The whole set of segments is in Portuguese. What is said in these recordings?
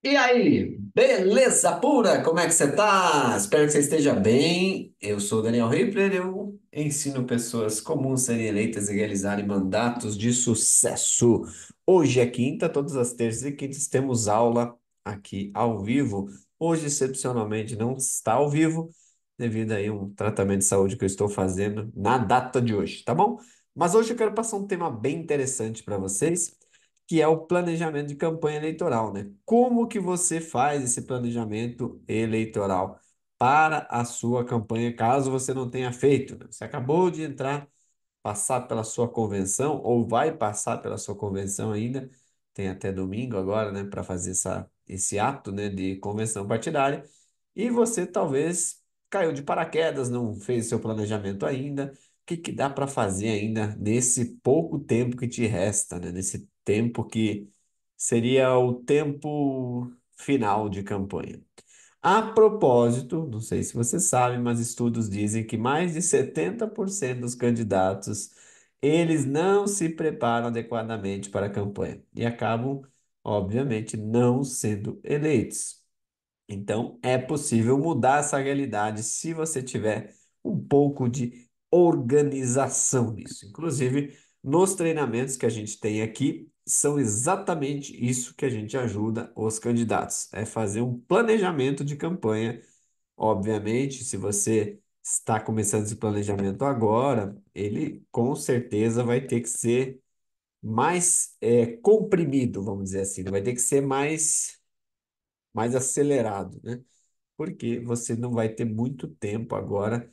E aí, beleza pura? Como é que você tá? Espero que você esteja bem. Eu sou o Daniel Ripler, eu ensino pessoas comuns a serem eleitas e realizarem mandatos de sucesso. Hoje é quinta, todas as terças e quintas temos aula aqui ao vivo. Hoje, excepcionalmente, não está ao vivo, devido aí a um tratamento de saúde que eu estou fazendo na data de hoje, tá bom? Mas hoje eu quero passar um tema bem interessante para vocês, que é o planejamento de campanha eleitoral, né? Como que você faz esse planejamento eleitoral para a sua campanha, caso você não tenha feito, né? Você acabou de entrar, passar pela sua convenção, ou vai passar pela sua convenção ainda, tem até domingo agora, né, para fazer esse ato, né, de convenção partidária, e você talvez caiu de paraquedas, não fez seu planejamento ainda. O que que dá para fazer ainda nesse pouco tempo que te resta, né? Nesse tempo que seria o tempo final de campanha. A propósito, não sei se você sabe, mas estudos dizem que mais de 70% dos candidatos, eles não se preparam adequadamente para a campanha e acabam, obviamente, não sendo eleitos. Então, é possível mudar essa realidade se você tiver um pouco de organização nisso. Inclusive, nos treinamentos que a gente tem aqui, são exatamente isso que a gente ajuda os candidatos, é fazer um planejamento de campanha. Obviamente, se você está começando esse planejamento agora, ele com certeza vai ter que ser mais comprimido, vamos dizer assim, vai ter que ser mais acelerado, né? Porque você não vai ter muito tempo agora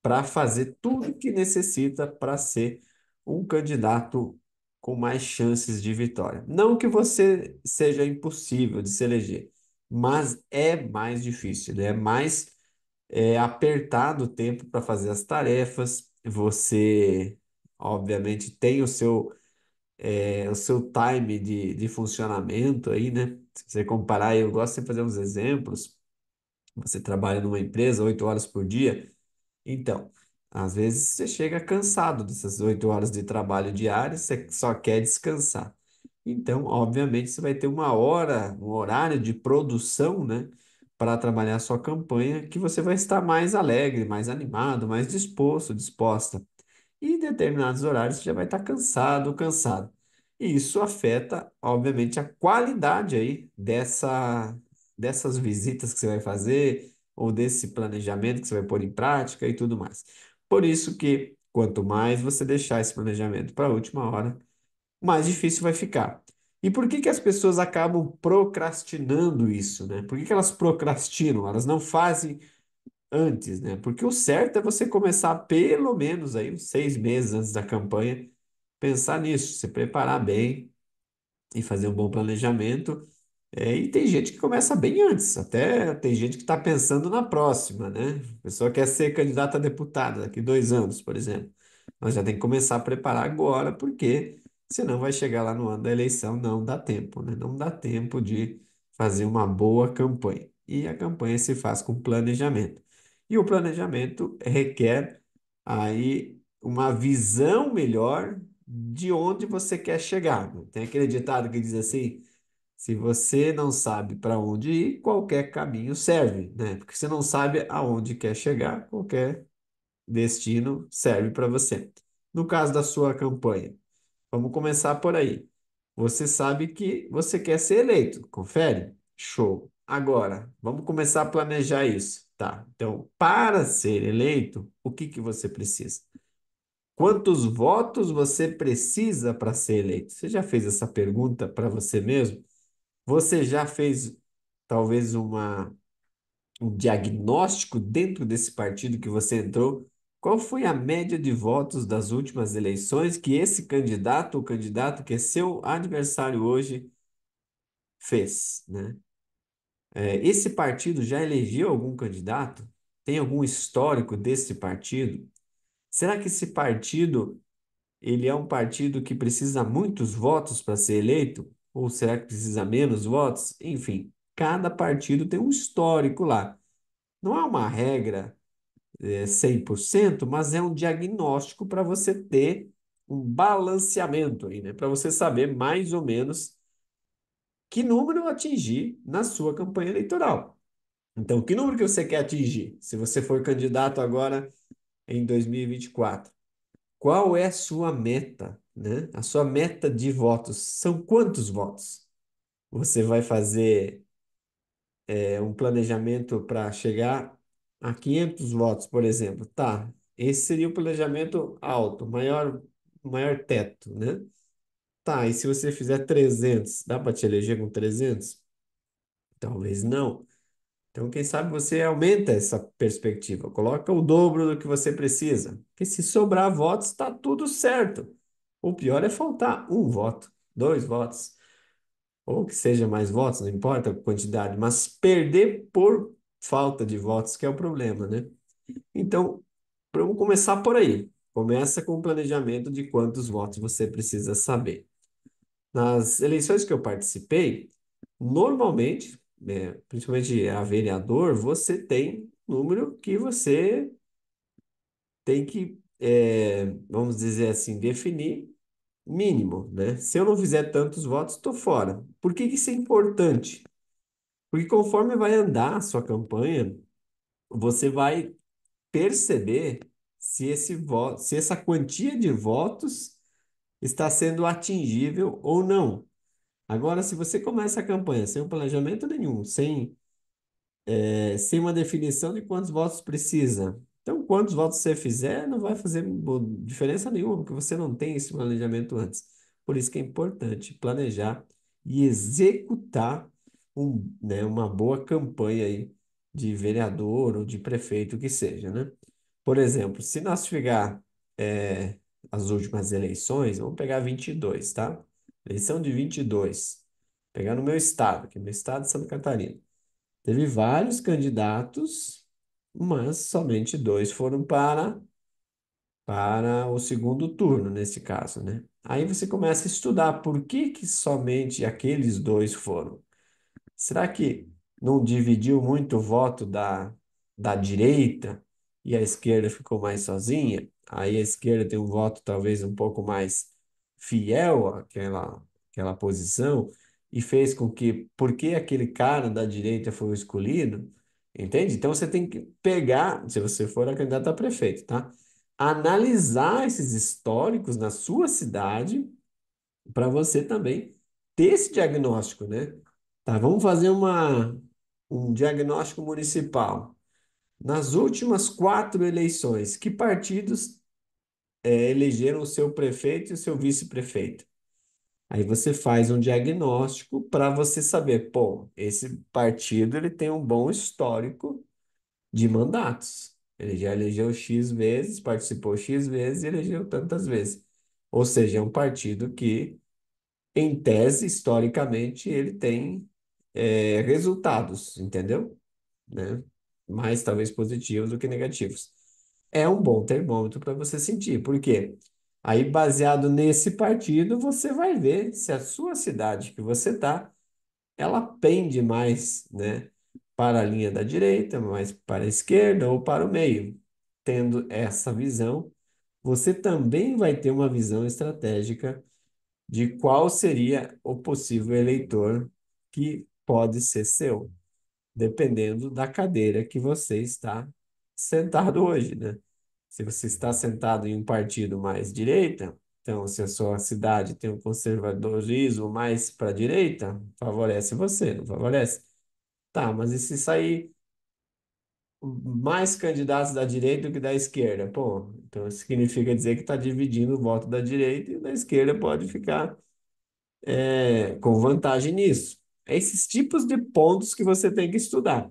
para fazer tudo que necessita para ser um candidato com mais chances de vitória. Não que você seja impossível de se eleger, mas é mais difícil, né? É mais apertado o tempo para fazer as tarefas. Você, obviamente, tem o seu time de funcionamento aí, né? Se você comparar, eu gosto de fazer uns exemplos. Você trabalha numa empresa 8 horas por dia, então, às vezes você chega cansado dessas 8 horas de trabalho diário, você só quer descansar. Então, obviamente, você vai ter uma hora, um horário de produção, né, para trabalhar a sua campanha, que você vai estar mais alegre, mais animado, mais disposto, disposta. E em determinados horários você já vai estar cansado, cansado. E isso afeta, obviamente, a qualidade aí dessas visitas que você vai fazer, ou desse planejamento que você vai pôr em prática e tudo mais. Por isso que, quanto mais você deixar esse planejamento para a última hora, mais difícil vai ficar. E por que que as pessoas acabam procrastinando isso, né? Por que que elas procrastinam? Elas não fazem antes, né? Porque o certo é você começar pelo menos aí uns 6 meses antes da campanha, pensar nisso, se preparar bem e fazer um bom planejamento. E tem gente que começa bem antes, até tem gente que está pensando na próxima, né? A pessoa quer ser candidata a deputada daqui 2 anos, por exemplo. Mas já tem que começar a preparar agora, porque senão vai chegar lá no ano da eleição, não dá tempo, né? Não dá tempo de fazer uma boa campanha. E a campanha se faz com planejamento. E o planejamento requer aí uma visão melhor de onde você quer chegar, né? Tem aquele ditado que diz assim: se você não sabe para onde ir, qualquer caminho serve, né? Porque você não sabe aonde quer chegar, qualquer destino serve para você. No caso da sua campanha, vamos começar por aí. Você sabe que você quer ser eleito, confere? Show. Agora, vamos começar a planejar isso, tá? Então, para ser eleito, o que que você precisa? Quantos votos você precisa para ser eleito? Você já fez essa pergunta para você mesmo? Você já fez talvez um diagnóstico dentro desse partido que você entrou? Qual foi a média de votos das últimas eleições que esse candidato, o candidato que é seu adversário hoje, fez, né? Esse partido já elegeu algum candidato? Tem algum histórico desse partido? Será que esse partido ele é um partido que precisa muitos votos para ser eleito? Ou será que precisa menos votos? Enfim, cada partido tem um histórico lá. Não é uma regra 100%, mas é um diagnóstico para você ter um balanceamento aí, né? Para você saber mais ou menos que número atingir na sua campanha eleitoral. Então, que número que você quer atingir? Se você for candidato agora em 2024, qual é a sua meta, né? A sua meta de votos são quantos votos? Você vai fazer um planejamento para chegar a 500 votos, por exemplo. Tá, esse seria o planejamento alto, maior teto, né? Tá, e se você fizer 300, dá para te eleger com 300? Talvez não. Então, quem sabe você aumenta essa perspectiva, coloca o dobro do que você precisa. Porque se sobrar votos, está tudo certo. O pior é faltar um voto, dois votos, ou que seja mais votos, não importa a quantidade, mas perder por falta de votos que é o problema, né? Então, vamos começar por aí. Começa com o planejamento de quantos votos você precisa saber. Nas eleições que eu participei, normalmente, principalmente a vereador, você tem número que você tem que, vamos dizer assim, definir mínimo, né? Se eu não fizer tantos votos, estou fora. Por que que isso é importante? Porque conforme vai andar a sua campanha, você vai perceber se se essa quantia de votos está sendo atingível ou não. Agora, se você começa a campanha sem um planejamento nenhum, sem uma definição de quantos votos precisa, então quantos votos você fizer não vai fazer diferença nenhuma, porque você não tem esse planejamento antes. Por isso que é importante planejar e executar uma boa campanha aí de vereador ou de prefeito, que seja, né? Por exemplo, se nós pegar é, as últimas eleições, vamos pegar 22, tá? Eleição de 22. Pegar no meu estado, que é meu estado de Santa Catarina. Teve vários candidatos, mas somente dois foram para o segundo turno, nesse caso, né? Aí você começa a estudar por que que somente aqueles dois foram. Será que não dividiu muito o voto da direita e a esquerda ficou mais sozinha? Aí a esquerda tem um voto talvez um pouco mais fiel àquela posição e fez com que, porque aquele cara da direita foi o escolhido, entende? Então você tem que pegar, se você for a candidata a prefeito, tá? Analisar esses históricos na sua cidade para você também ter esse diagnóstico, né? Tá, vamos fazer um diagnóstico municipal. Nas últimas 4 eleições, que partidos elegeram o seu prefeito e o seu vice-prefeito? Aí você faz um diagnóstico para você saber, pô, esse partido ele tem um bom histórico de mandatos. Ele já elegeu X vezes, participou X vezes e elegeu tantas vezes. Ou seja, é um partido que em tese, historicamente, ele tem resultados, entendeu? Né? Mais talvez positivos do que negativos. É um bom termômetro para você sentir. Por quê? Aí, baseado nesse partido, você vai ver se a sua cidade que você está, ela pende mais, né, para a linha da direita, mais para a esquerda ou para o meio. Tendo essa visão, você também vai ter uma visão estratégica de qual seria o possível eleitor que pode ser seu, dependendo da cadeira que você está sentado hoje, né? Se você está sentado em um partido mais direita, então se a sua cidade tem um conservadorismo mais para a direita, favorece você, não favorece? Tá, mas e se sair mais candidatos da direita do que da esquerda? Pô, então isso significa dizer que está dividindo o voto da direita e da esquerda pode ficar com vantagem nisso. É esses tipos de pontos que você tem que estudar.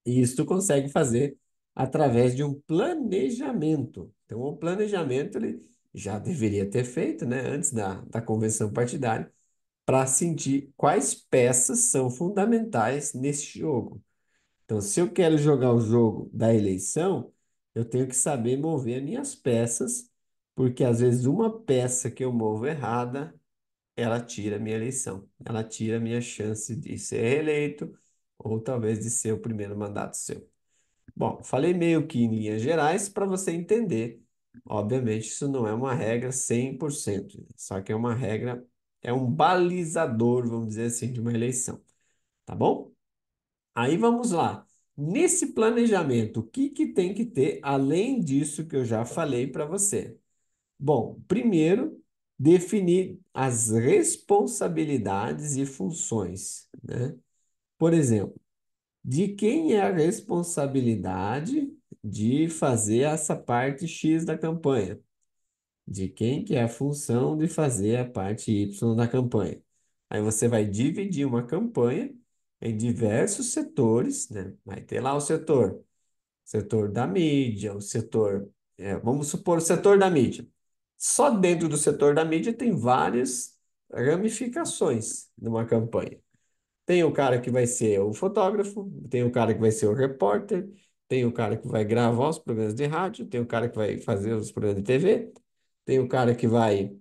E isso tu consegue fazer através de um planejamento. Então, o planejamento ele já deveria ter feito, né, antes da convenção partidária, para sentir quais peças são fundamentais nesse jogo. Então, se eu quero jogar o jogo da eleição, eu tenho que saber mover as minhas peças, porque às vezes uma peça que eu movo errada ela tira a minha eleição, ela tira a minha chance de ser reeleito ou talvez de ser o primeiro mandato seu. Bom, falei meio que em linhas gerais para você entender. Obviamente, isso não é uma regra 100%, só que é uma regra é um balizador, vamos dizer assim, de uma eleição, tá bom? Aí vamos lá. Nesse planejamento, o que que tem que ter além disso que eu já falei para você? Bom, primeiro, definir as responsabilidades e funções, né? Por exemplo, de quem é a responsabilidade de fazer essa parte X da campanha? De quem que é a função de fazer a parte Y da campanha? Aí você vai dividir uma campanha em diversos setores, né? Vai ter lá o setor da mídia, o setor, vamos supor, o setor da mídia. Só dentro do setor da mídia tem várias ramificações numa campanha. Tem o cara que vai ser o fotógrafo, tem o cara que vai ser o repórter, tem o cara que vai gravar os programas de rádio, tem o cara que vai fazer os programas de TV, tem o cara que vai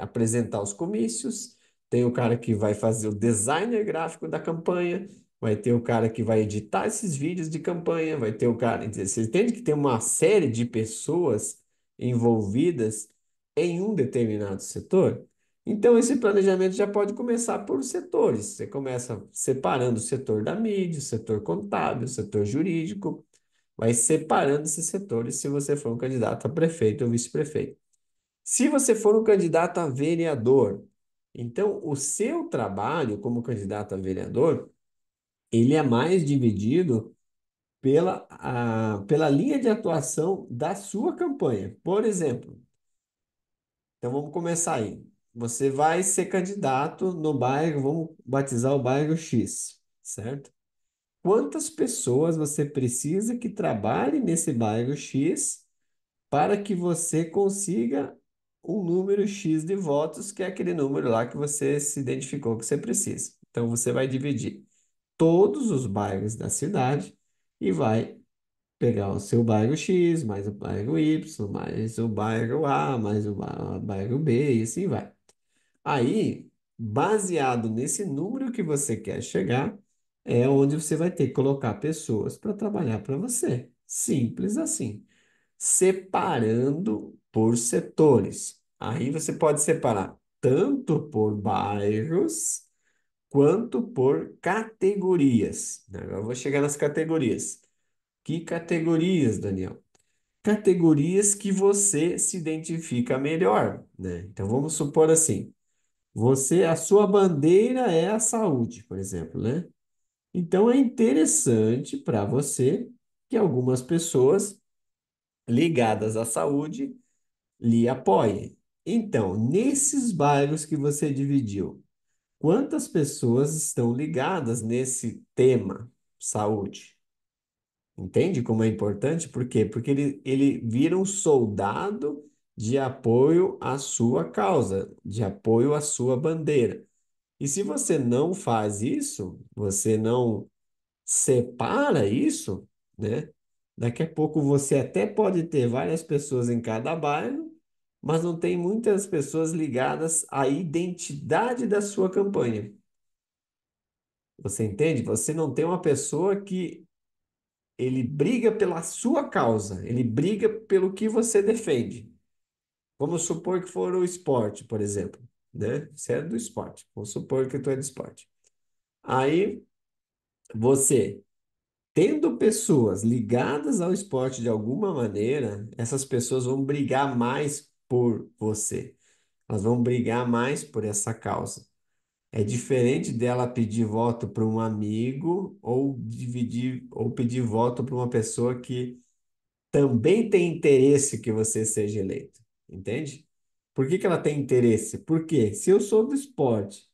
apresentar os comícios, tem o cara que vai fazer o designer gráfico da campanha, vai ter o cara que vai editar esses vídeos de campanha, vai ter o cara. Você entende que tem uma série de pessoas envolvidas em um determinado setor? Então, esse planejamento já pode começar por setores. Você começa separando o setor da mídia, o setor contábil, o setor jurídico, vai separando esses setores se você for um candidato a prefeito ou vice-prefeito. Se você for um candidato a vereador, então o seu trabalho como candidato a vereador, ele é mais dividido pela linha de atuação da sua campanha. Por exemplo, então vamos começar aí. Você vai ser candidato no bairro, vamos batizar o bairro X, certo? Quantas pessoas você precisa que trabalhe nesse bairro X para que você consiga um número X de votos, que é aquele número lá que você se identificou que você precisa. Então você vai dividir todos os bairros da cidade e vai pegar o seu bairro X, mais o bairro Y, mais o bairro A, mais o bairro B, e assim vai. Aí, baseado nesse número que você quer chegar, é onde você vai ter que colocar pessoas para trabalhar para você. Simples assim. Separando por setores. Aí você pode separar tanto por bairros quanto por categorias. Agora eu vou chegar nas categorias. Que categorias, Daniel? Categorias que você se identifica melhor, né? Então vamos supor assim, a sua bandeira é a saúde, por exemplo, né? Então é interessante para você que algumas pessoas ligadas à saúde lhe apoiem. Então, nesses bairros que você dividiu, quantas pessoas estão ligadas nesse tema saúde? Entende como é importante? Por quê? Porque ele vira um soldado de apoio à sua causa, de apoio à sua bandeira. E se você não faz isso, você não separa isso, né? Daqui a pouco você até pode ter várias pessoas em cada bairro, mas não tem muitas pessoas ligadas à identidade da sua campanha. Você entende? Você não tem uma pessoa que ele briga pela sua causa, ele briga pelo que você defende. Vamos supor que for o esporte, por exemplo, né? Você é do esporte. Vamos supor que tu é do esporte. Aí você, tendo pessoas ligadas ao esporte de alguma maneira, essas pessoas vão brigar mais por você. Elas vão brigar mais por essa causa. É diferente dela pedir voto para um amigo ou dividir ou pedir voto para uma pessoa que também tem interesse que você seja eleito. Entende? Por que que ela tem interesse? Porque se eu sou do esporte,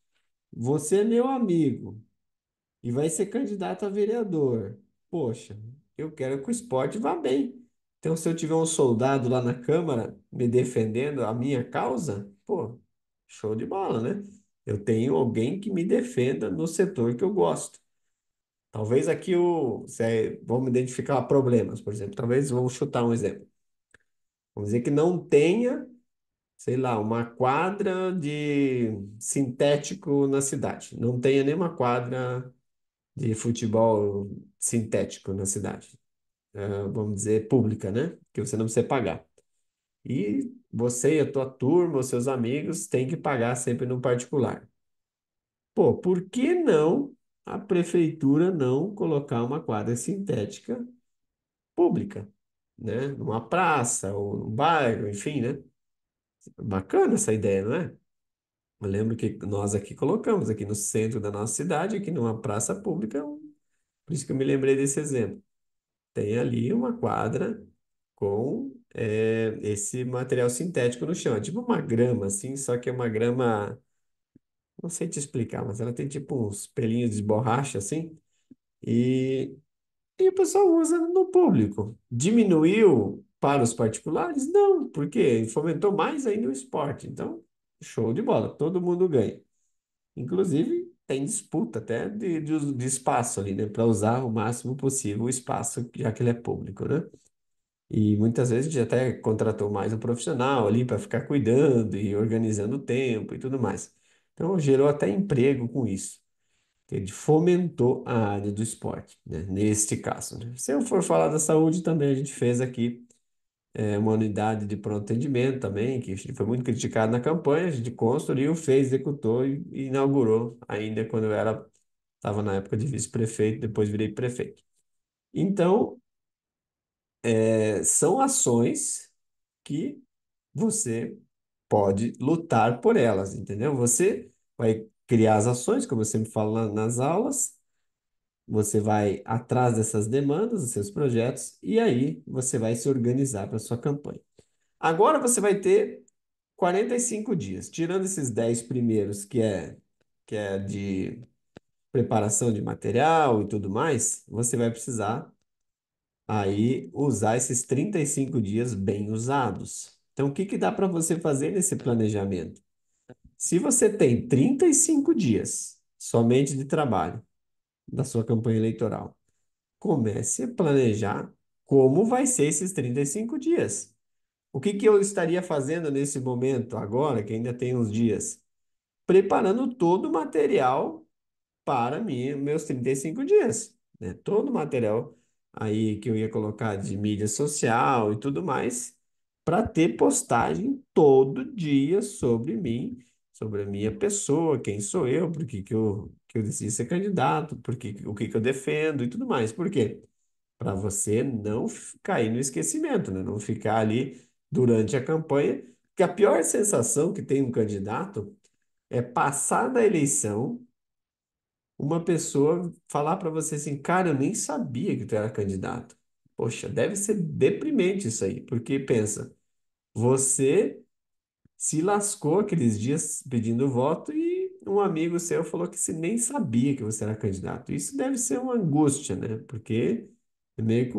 você é meu amigo e vai ser candidato a vereador. Poxa, eu quero que o esporte vá bem. Então, se eu tiver um soldado lá na Câmara me defendendo a minha causa, pô, show de bola, né? Eu tenho alguém que me defenda no setor que eu gosto. Talvez aqui vamos identificar problemas, por exemplo. Talvez vamos chutar um exemplo. Vamos dizer que não tenha, sei lá, uma quadra de sintético na cidade. Não tenha nenhuma quadra de futebol sintético na cidade. Vamos dizer, pública, né? Que você não precisa pagar. e você e a tua turma, os seus amigos, têm que pagar sempre no particular. Pô, por que não a prefeitura não colocar uma quadra sintética pública, né? Numa praça ou num bairro, enfim, né? Bacana essa ideia, não é? Eu lembro que nós aqui colocamos, aqui no centro da nossa cidade, aqui numa praça pública, por isso que eu me lembrei desse exemplo. Tem ali uma quadra com esse material sintético no chão. É tipo uma grama, assim, só que é uma grama, não sei te explicar, mas ela tem tipo uns pelinhos de borracha, assim, e, e o pessoal usa no público. Diminuiu para os particulares? Não, porque fomentou mais ainda o esporte. Então, show de bola, todo mundo ganha. Inclusive, tem disputa até de espaço ali, né? Para usar o máximo possível o espaço, já que ele é público, né? E muitas vezes a gente até contratou mais um profissional ali para ficar cuidando e organizando o tempo e tudo mais. Então, gerou até emprego com isso. Ele fomentou a área do esporte, né? Neste caso, né? Se eu for falar da saúde, também a gente fez aqui uma unidade de pronto atendimento também, que foi muito criticado na campanha, a gente construiu, fez, executou e inaugurou ainda quando eu estava na época de vice-prefeito, depois virei prefeito. Então, são ações que você pode lutar por elas, entendeu? Você vai criar as ações, como eu sempre falo nas aulas, você vai atrás dessas demandas, dos seus projetos, e aí você vai se organizar para a sua campanha. Agora você vai ter 45 dias, tirando esses 10 primeiros, que é de preparação de material e tudo mais, você vai precisar aí usar esses 35 dias bem usados. Então, o que que dá para você fazer nesse planejamento? Se você tem 35 dias somente de trabalho da sua campanha eleitoral, comece a planejar como vai ser esses 35 dias. O que que eu estaria fazendo nesse momento, agora, que ainda tem uns dias? Preparando todo o material para mim, meus 35 dias, né? Todo o material aí que eu ia colocar de mídia social e tudo mais, para ter postagem todo dia sobre mim, sobre a minha pessoa, quem sou eu, por que eu decidi ser candidato, o que que eu defendo e tudo mais. Por quê? Para você não cair no esquecimento, né? Não ficar ali durante a campanha, que a pior sensação que tem um candidato é passar da eleição uma pessoa falar para você assim, cara, eu nem sabia que tu era candidato. Poxa, deve ser deprimente isso aí, porque pensa, você se lascou aqueles dias pedindo voto e um amigo seu falou que você nem sabia que você era candidato. Isso deve ser uma angústia, né? Porque é meio que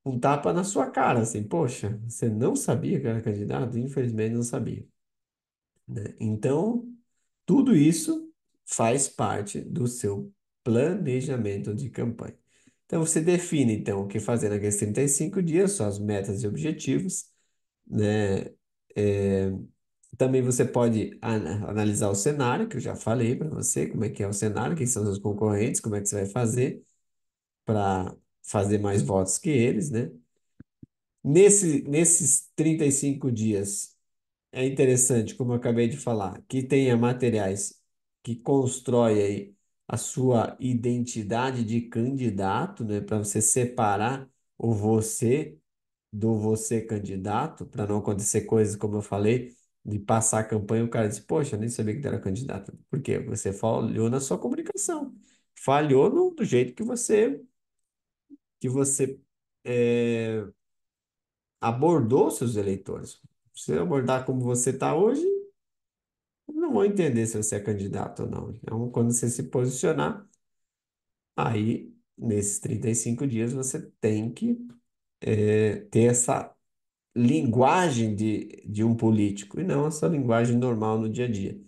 um tapa na sua cara, assim, poxa, você não sabia que era candidato? Infelizmente não sabia, né? Então, tudo isso faz parte do seu planejamento de campanha. Então, você define, então, o que fazer naqueles 35 dias, suas metas e objetivos, né? É, também você pode analisar o cenário, que eu já falei para você, como é que é o cenário, quem são os seus concorrentes, como é que você vai fazer para fazer mais votos que eles, né? Nesses 35 dias, é interessante, como eu acabei de falar, que tenha materiais que constrói aí a sua identidade de candidato, né, para você separar o você do você candidato, para não acontecer coisas como eu falei, de passar a campanha e o cara diz, poxa, eu nem sabia que tu era candidato. Por quê? Você falhou na sua comunicação, falhou do jeito que você eh, abordou seus eleitores. Se abordar como você está hoje, não vão entender se você é candidato ou não. Então, quando você se posicionar, aí, nesses 35 dias, você tem que ter essa linguagem de um político e não essa linguagem normal no dia a dia,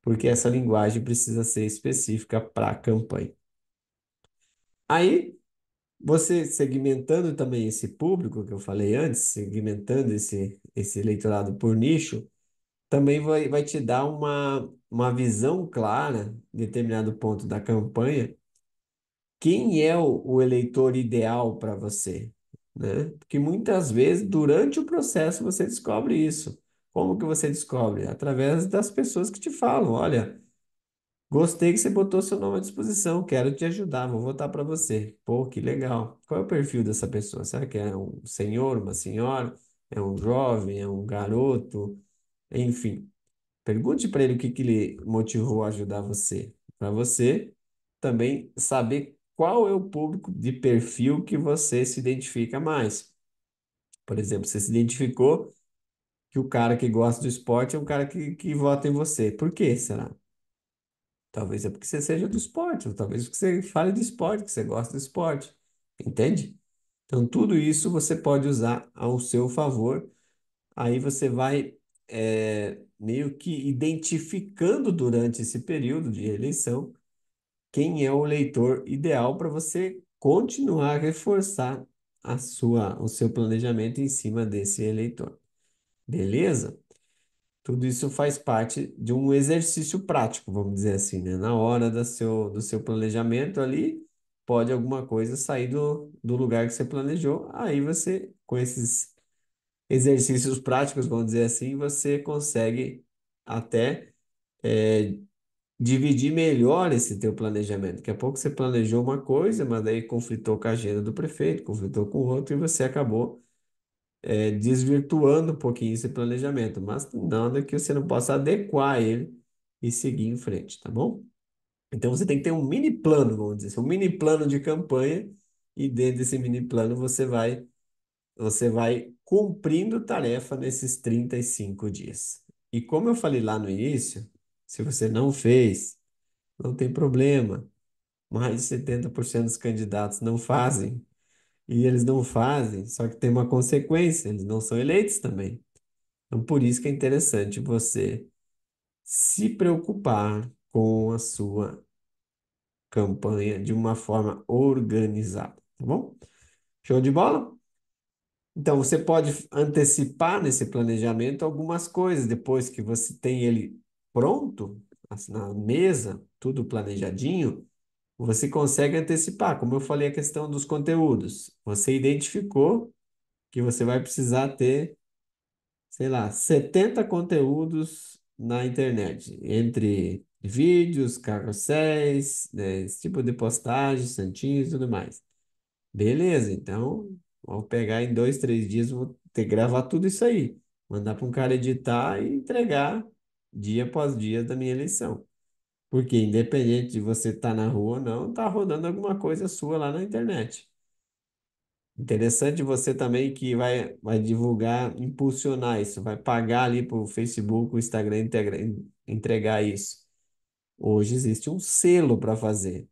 porque essa linguagem precisa ser específica para a campanha. Aí, você segmentando também esse público que eu falei antes, segmentando esse eleitorado por nicho, também vai te dar uma visão clara, em determinado ponto da campanha, quem é o eleitor ideal para você. né? Porque muitas vezes, durante o processo, você descobre isso. Como que você descobre? Através das pessoas que te falam, olha, gostei que você botou seu nome à disposição, quero te ajudar, vou votar para você. Pô, que legal. Qual é o perfil dessa pessoa? Será que é um senhor, uma senhora? É um jovem? É um garoto? Enfim, pergunte para ele o que que lhe motivou a ajudar você. Para você também saber qual é o público de perfil que você se identifica mais. Por exemplo, você se identificou que o cara que gosta do esporte é um cara que vota em você. Por quê, será? Talvez é porque você seja do esporte, ou talvez porque você fale do esporte, que você gosta do esporte. Entende? Então, tudo isso você pode usar ao seu favor. Aí você vai meio que identificando durante esse período de eleição quem é o leitor ideal para você continuar a reforçar o seu planejamento em cima desse eleitor. Beleza? Tudo isso faz parte de um exercício prático, vamos dizer assim, né? Na hora do seu planejamento ali, pode alguma coisa sair do lugar que você planejou. Aí você, com esses exercícios práticos, vamos dizer assim, você consegue até dividir melhor esse teu planejamento. Daqui a pouco você planejou uma coisa, mas daí conflitou com a agenda do prefeito, conflitou com o outro, e você acabou desvirtuando um pouquinho esse planejamento, mas nada que você não possa adequar ele e seguir em frente, tá bom? Então você tem que ter um mini plano, vamos dizer assim, um mini plano de campanha, e dentro desse mini plano você vai cumprindo tarefa nesses 35 dias. E como eu falei lá no início, se você não fez, não tem problema. Mais de 70% dos candidatos não fazem. E eles não fazem, só que tem uma consequência, eles não são eleitos também. Então, por isso que é interessante você se preocupar com a sua campanha de uma forma organizada, tá bom? Show de bola? Então, você pode antecipar nesse planejamento algumas coisas depois que você tem ele pronto, assim, na mesa, tudo planejadinho, você consegue antecipar. Como eu falei, a questão dos conteúdos. Você identificou que você vai precisar ter, sei lá, 70 conteúdos na internet, entre vídeos, carrosséis, né, esse tipo de postagem, santinhos e tudo mais. Beleza, então vamos pegar em 2, 3 dias, vou ter que gravar tudo isso aí, mandar para um cara editar e entregar dia após dia da minha eleição. Porque independente de você estar na rua ou não, tá rodando alguma coisa sua lá na internet. Interessante você também que vai divulgar, impulsionar isso, vai pagar ali para o Facebook, o Instagram entregar isso. Hoje existe um selo para fazer.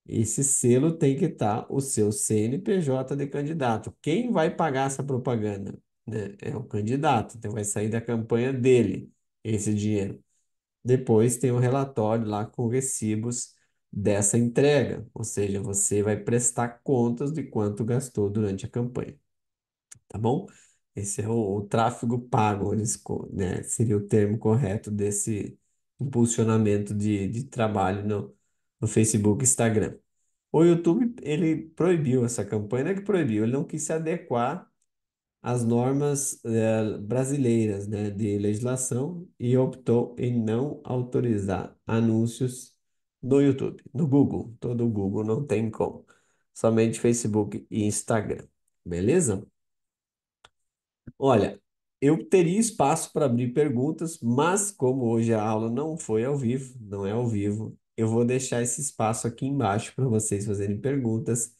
Esse selo tem que estar o seu CNPJ de candidato. Quem vai pagar essa propaganda, né? É o candidato, então vai sair da campanha dele esse dinheiro. Depois tem o relatório lá com recibos dessa entrega, ou seja, você vai prestar contas de quanto gastou durante a campanha, tá bom? Esse é o tráfego pago, né? Seria o termo correto desse impulsionamento de trabalho no Facebook e Instagram. O YouTube, ele proibiu essa campanha, não é que proibiu, ele não quis se adequar às normas brasileiras, né, de legislação, e optou em não autorizar anúncios no YouTube, no Google. Todo o Google não tem como. Somente Facebook e Instagram. Beleza? Olha, eu teria espaço para abrir perguntas, mas como hoje a aula não foi ao vivo, não é ao vivo, eu vou deixar esse espaço aqui embaixo para vocês fazerem perguntas.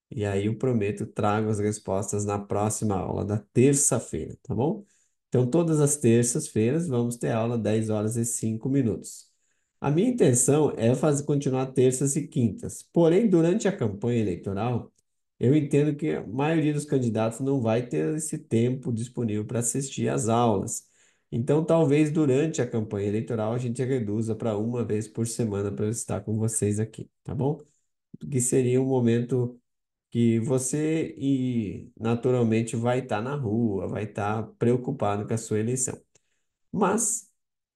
E aí eu prometo, trago as respostas na próxima aula da terça-feira, tá bom? Então, todas as terças-feiras vamos ter aula 10 horas e 5 minutos. A minha intenção é fazer continuar terças e quintas. Porém, durante a campanha eleitoral, eu entendo que a maioria dos candidatos não vai ter esse tempo disponível para assistir às aulas. Então, talvez durante a campanha eleitoral a gente reduza para uma vez por semana para eu estar com vocês aqui, tá bom? Que seria um momento que você naturalmente vai estar na rua, vai estar preocupado com a sua eleição. Mas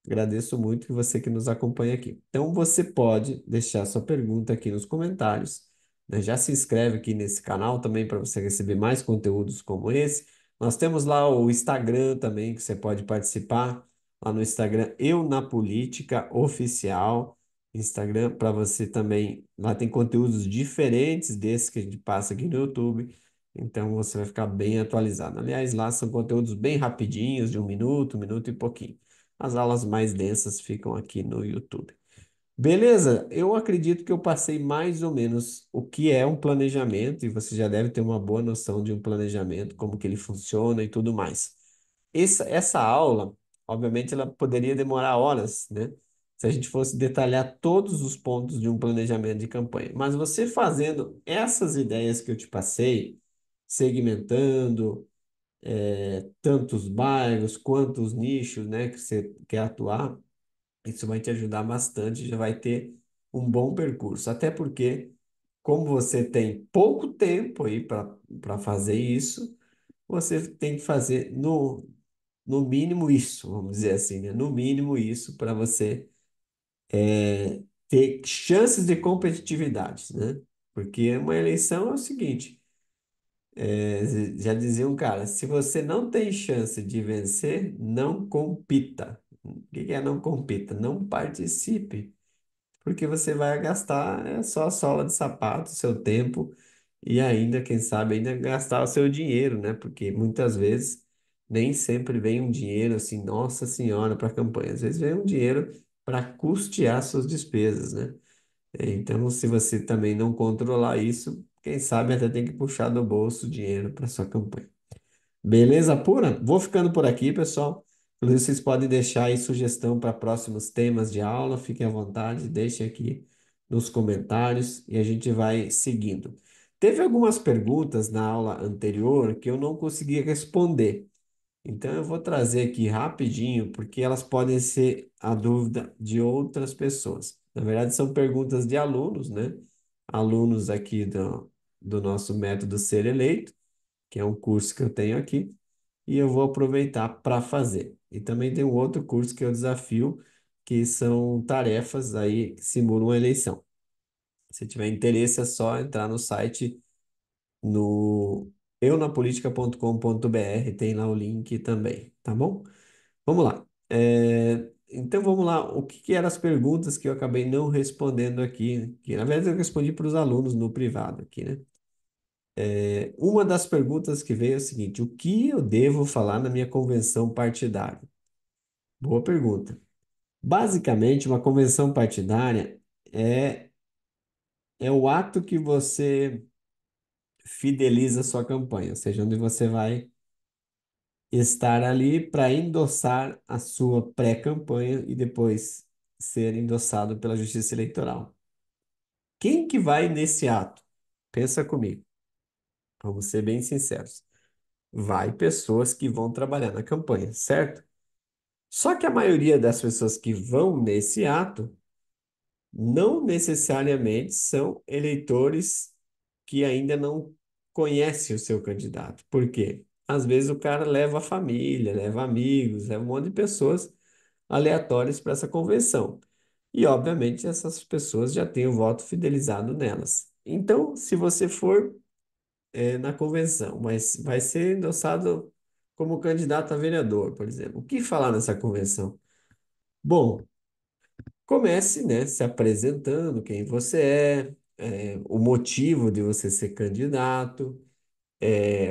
agradeço muito que você que nos acompanha aqui. Então você pode deixar sua pergunta aqui nos comentários. né? Já se inscreve aqui nesse canal também para você receber mais conteúdos como esse. Nós temos lá o Instagram também, que você pode participar. Lá no Instagram, Eu na Política Oficial. Instagram para você também. Lá tem conteúdos diferentes desses que a gente passa aqui no YouTube. Então você vai ficar bem atualizado. Aliás, lá são conteúdos bem rapidinhos, de um minuto e pouquinho. As aulas mais densas ficam aqui no YouTube. Beleza, eu acredito que eu passei mais ou menos o que é um planejamento, e você já deve ter uma boa noção de um planejamento, como que ele funciona e tudo mais. Essa aula, obviamente, ela poderia demorar horas, né? Se a gente fosse detalhar todos os pontos de um planejamento de campanha. Mas você fazendo essas ideias que eu te passei, segmentando, tantos bairros quanto os nichos, né, que você quer atuar, isso vai te ajudar bastante, já vai ter um bom percurso. Até porque, como você tem pouco tempo aí para fazer isso, você tem que fazer no mínimo isso, vamos dizer assim, né? No mínimo isso para você ter chances de competitividade, né? Porque uma eleição é o seguinte, já dizia um cara, se você não tem chance de vencer, não compita. O que que é não compita? Não participe. Porque você vai gastar só a sola de sapato, seu tempo e ainda, quem sabe, ainda gastar o seu dinheiro, né? Porque muitas vezes nem sempre vem um dinheiro assim, nossa senhora, para a campanha. Às vezes vem um dinheiro para custear suas despesas, né? Então, se você também não controlar isso, quem sabe até tem que puxar do bolso o dinheiro para sua campanha. Beleza pura? Vou ficando por aqui, pessoal. Inclusive, vocês podem deixar aí sugestão para próximos temas de aula. Fiquem à vontade, deixem aqui nos comentários e a gente vai seguindo. Teve algumas perguntas na aula anterior que eu não consegui responder. Então, eu vou trazer aqui rapidinho, porque elas podem ser a dúvida de outras pessoas. Na verdade, são perguntas de alunos, né? Alunos aqui do nosso método Ser Eleito, que é um curso que eu tenho aqui e eu vou aproveitar para fazer. E também tem um outro curso que é o desafio, que são tarefas aí que simulam uma eleição. Se tiver interesse, é só entrar no site no eunapolitica.com.br, tem lá o link também, tá bom? Vamos lá. Então vamos lá. O que que eram as perguntas que eu acabei não respondendo aqui? Que na verdade eu respondi para os alunos no privado aqui, né? Uma das perguntas que veio é o seguinte: o que eu devo falar na minha convenção partidária? Boa pergunta. Basicamente, uma convenção partidária é, é o ato que você fideliza a sua campanha, ou seja, onde você vai estar ali para endossar a sua pré-campanha e depois ser endossado pela Justiça Eleitoral. Quem que vai nesse ato? Pensa comigo, vamos ser bem sinceros. Vai pessoas que vão trabalhar na campanha, certo? Só que a maioria das pessoas que vão nesse ato não necessariamente são eleitores que ainda não conhecem o seu candidato. Por quê? Às vezes o cara leva a família, leva amigos, leva um monte de pessoas aleatórias para essa convenção. E, obviamente, essas pessoas já têm o voto fidelizado nelas. Então, se você for na convenção, mas vai ser endossado como candidato a vereador, por exemplo, o que falar nessa convenção? Bom, comece, né, se apresentando quem você o motivo de você ser candidato,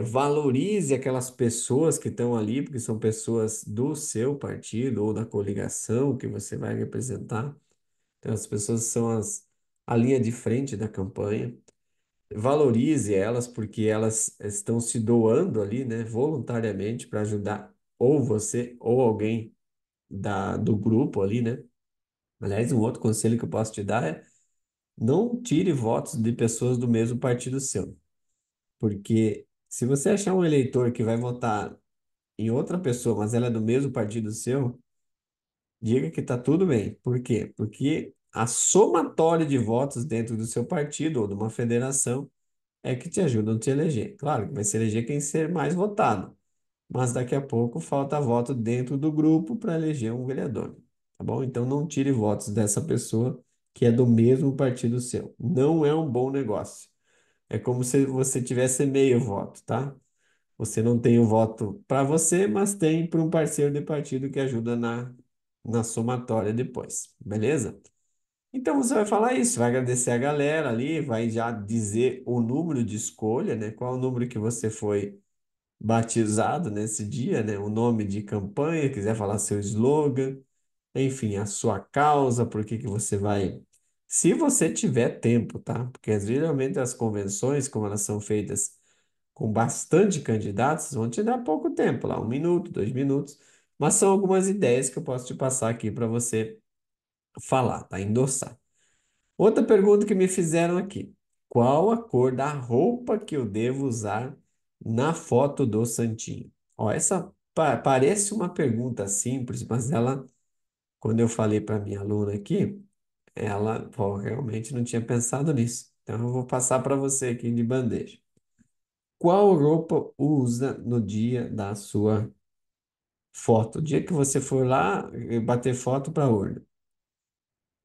valorize aquelas pessoas que estão ali, porque são pessoas do seu partido ou da coligação que você vai representar. Então, as pessoas são a linha de frente da campanha. Valorize elas, porque elas estão se doando ali, né, voluntariamente para ajudar ou você ou alguém do grupo ali, né? Aliás, um outro conselho que eu posso te dar é não tire votos de pessoas do mesmo partido seu, porque se você achar um eleitor que vai votar em outra pessoa, mas ela é do mesmo partido seu, diga que está tudo bem. Por quê? Porque a somatória de votos dentro do seu partido ou de uma federação é que te ajudam a te eleger. Claro que vai se eleger quem ser mais votado, mas daqui a pouco falta voto dentro do grupo para eleger um vereador, tá bom? Então não tire votos dessa pessoa que é do mesmo partido seu. Não é um bom negócio. É como se você tivesse meio voto, tá? Você não tem o voto para você, mas tem para um parceiro de partido que ajuda na somatória depois, beleza? Então você vai falar isso, vai agradecer a galera ali, vai já dizer o número de escolha, né? Qual o número que você foi batizado nesse dia, né? O nome de campanha, quiser falar seu slogan, enfim, a sua causa, por que que você vai. Se você tiver tempo, tá? Porque geralmente as convenções, como elas são feitas com bastante candidatos, vão te dar pouco tempo, lá, 1 minuto, 2 minutos, mas são algumas ideias que eu posso te passar aqui para você falar, tá? Endossar. Outra pergunta que me fizeram aqui: qual a cor da roupa que eu devo usar na foto do santinho? Ó, essa parece uma pergunta simples, mas ela, quando eu falei para minha aluna aqui, ela, pô, realmente não tinha pensado nisso. Então eu vou passar para você aqui de bandeja. Qual roupa usa no dia da sua foto? O dia que você for lá bater foto para a urna.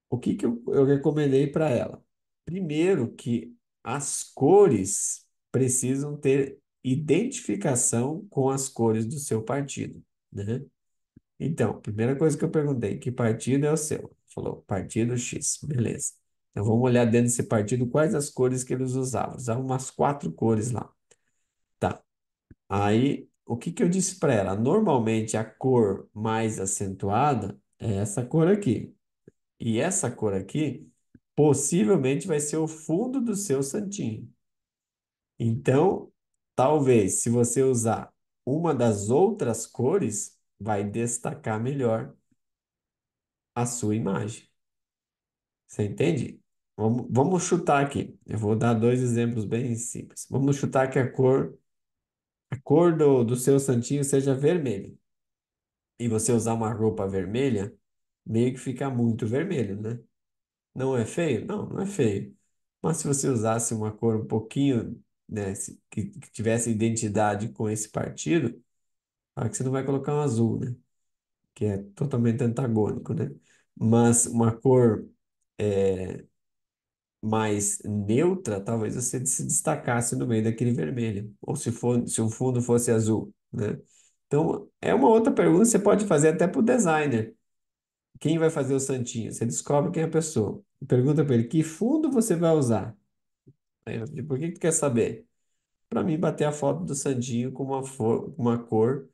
O que que eu recomendei para ela? Primeiro, que as cores precisam ter identificação com as cores do seu partido, né? Então, primeira coisa que eu perguntei, que partido é o seu? Falou, partido X, beleza. Então vamos olhar dentro desse partido quais as cores que eles usavam. Usavam umas 4 cores lá. Tá. Aí, o que que eu disse para ela? Normalmente a cor mais acentuada é essa cor aqui. E essa cor aqui possivelmente vai ser o fundo do seu santinho. Então, talvez, se você usar uma das outras cores, vai destacar melhor a sua imagem. Você entende? Vamos chutar aqui. Eu vou dar 2 exemplos bem simples. Vamos chutar que a cor do seu santinho seja vermelho. E você usar uma roupa vermelha, meio que fica muito vermelho, né? Não é feio? Não, não é feio. Mas se você usasse uma cor um pouquinho, né, que tivesse identidade com esse partido, claro que você não vai colocar um azul, né? Que é totalmente antagônico, né? Mas uma cor mais neutra, talvez você se destacasse no meio daquele vermelho. Ou se o fundo fosse azul, né? Então, é uma outra pergunta que você pode fazer até para o designer. Quem vai fazer o santinho? Você descobre quem é a pessoa. Pergunta para ele, que fundo você vai usar? Aí eu falei, por que que tu quer saber? Para mim, bater a foto do Sandinho com uma cor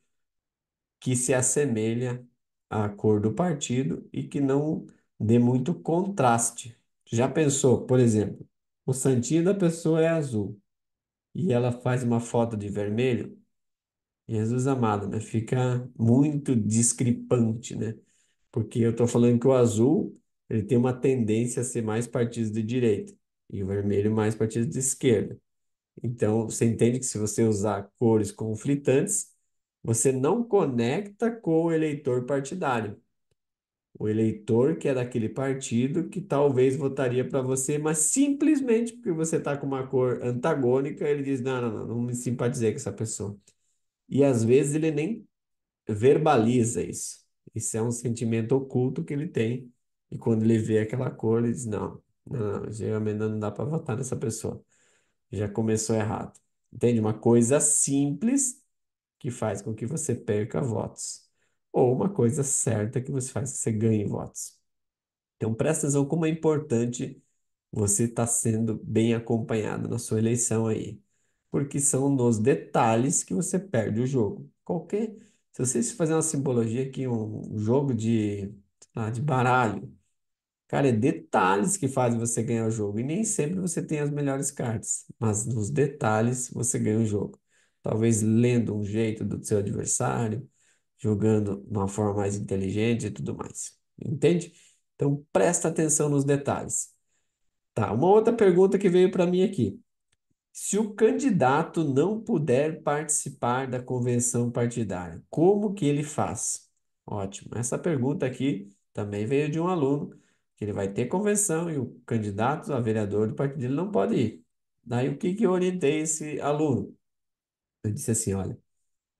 que se assemelha à cor do partido e que não dê muito contraste. Já pensou, por exemplo, o santinho da pessoa é azul e ela faz uma foto de vermelho? Jesus amado, né? Fica muito discrepante, né? Porque eu estou falando que o azul ele tem uma tendência a ser mais partido de direita e o vermelho mais partido de esquerda. Então, você entende que se você usar cores conflitantes, você não conecta com o eleitor partidário. O eleitor que é daquele partido que talvez votaria para você, mas simplesmente porque você está com uma cor antagônica, ele diz: não, não, não, não me simpatizei com essa pessoa. E às vezes ele nem verbaliza isso. Isso é um sentimento oculto que ele tem. E quando ele vê aquela cor, ele diz: não, não, não, geralmente não dá para votar nessa pessoa. Já começou errado. Entende? Uma coisa simples que faz com que você perca votos. Ou uma coisa certa que você faz que você ganhe votos. Então, presta atenção como é importante você estar sendo bem acompanhado na sua eleição aí. Porque são nos detalhes que você perde o jogo. Se você fazer uma simbologia aqui, um jogo de baralho, cara, é detalhes que fazem você ganhar o jogo. E nem sempre você tem as melhores cartas, mas nos detalhes você ganha o jogo. Talvez lendo um jeito do seu adversário, jogando de uma forma mais inteligente e tudo mais. Entende? Então presta atenção nos detalhes. Tá, uma outra pergunta que veio para mim aqui. Se o candidato não puder participar da convenção partidária, como que ele faz? Ótimo. Essa pergunta aqui também veio de um aluno, que ele vai ter convenção e o candidato a vereador do partido dele não pode ir. Daí o que que eu orientei esse aluno? Eu disse assim, olha,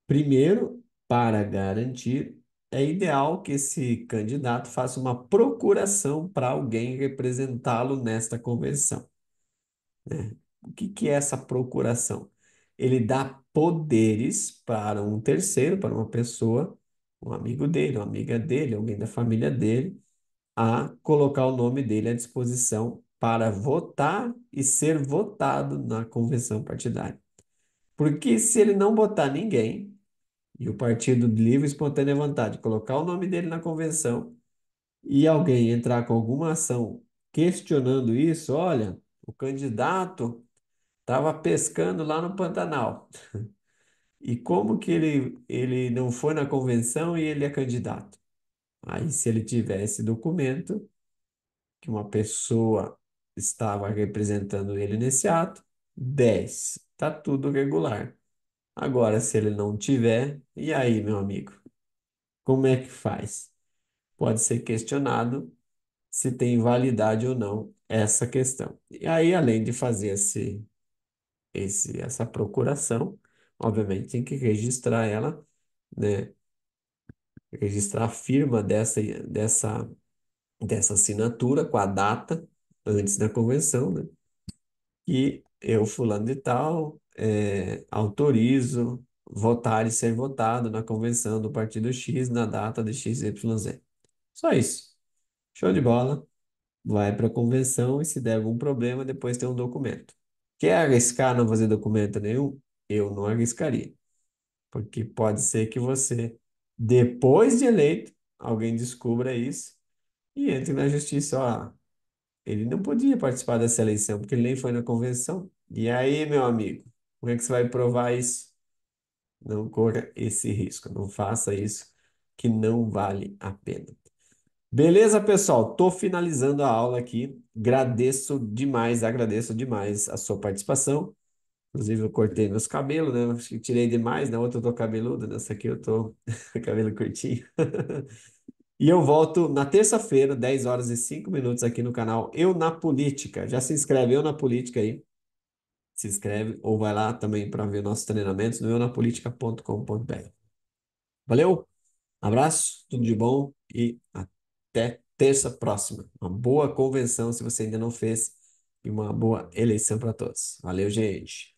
primeiro, para garantir, é ideal que esse candidato faça uma procuração para alguém representá-lo nesta convenção, né? O que que é essa procuração? Ele dá poderes para um terceiro, para uma pessoa, um amigo dele, uma amiga dele, alguém da família dele, a colocar o nome dele à disposição para votar e ser votado na convenção partidária. Porque se ele não botar ninguém, e o partido de livre e espontânea vontade colocar o nome dele na convenção, e alguém entrar com alguma ação questionando isso, olha, o candidato estava pescando lá no Pantanal. E como que ele não foi na convenção e ele é candidato? Aí, se ele tivesse documento que uma pessoa estava representando ele nesse ato, 10, tá tudo regular. Agora, se ele não tiver, e aí, meu amigo, como é que faz? Pode ser questionado se tem validade ou não essa questão. E aí, além de fazer essa procuração, obviamente tem que registrar ela, né? Registrar a firma dessa assinatura com a data antes da convenção, né? E eu, fulano de tal, autorizo votar e ser votado na convenção do partido X na data de XYZ. Só isso. Show de bola. Vai para a convenção e se der algum problema, depois tem um documento. Quer arriscar não fazer documento nenhum? Eu não arriscaria, porque pode ser que você, depois de eleito, alguém descubra isso e entre na justiça. Ó, ele não podia participar dessa eleição, porque ele nem foi na convenção. E aí, meu amigo, como é que você vai provar isso? Não corra esse risco, não faça isso, que não vale a pena. Beleza, pessoal? Tô finalizando a aula aqui. Agradeço demais a sua participação. Inclusive, eu cortei meus cabelos, né? Acho que tirei demais. Na outra eu tô cabeludo, nessa aqui eu tô cabelo curtinho. E eu volto na terça-feira, 10 horas e 5 minutos aqui no canal Eu na Política. Já se inscreve Eu na Política aí. Se inscreve ou vai lá também para ver nossos treinamentos no eunapolitica.com.br. Valeu, abraço, tudo de bom e até terça próxima. Uma boa convenção se você ainda não fez e uma boa eleição para todos. Valeu, gente.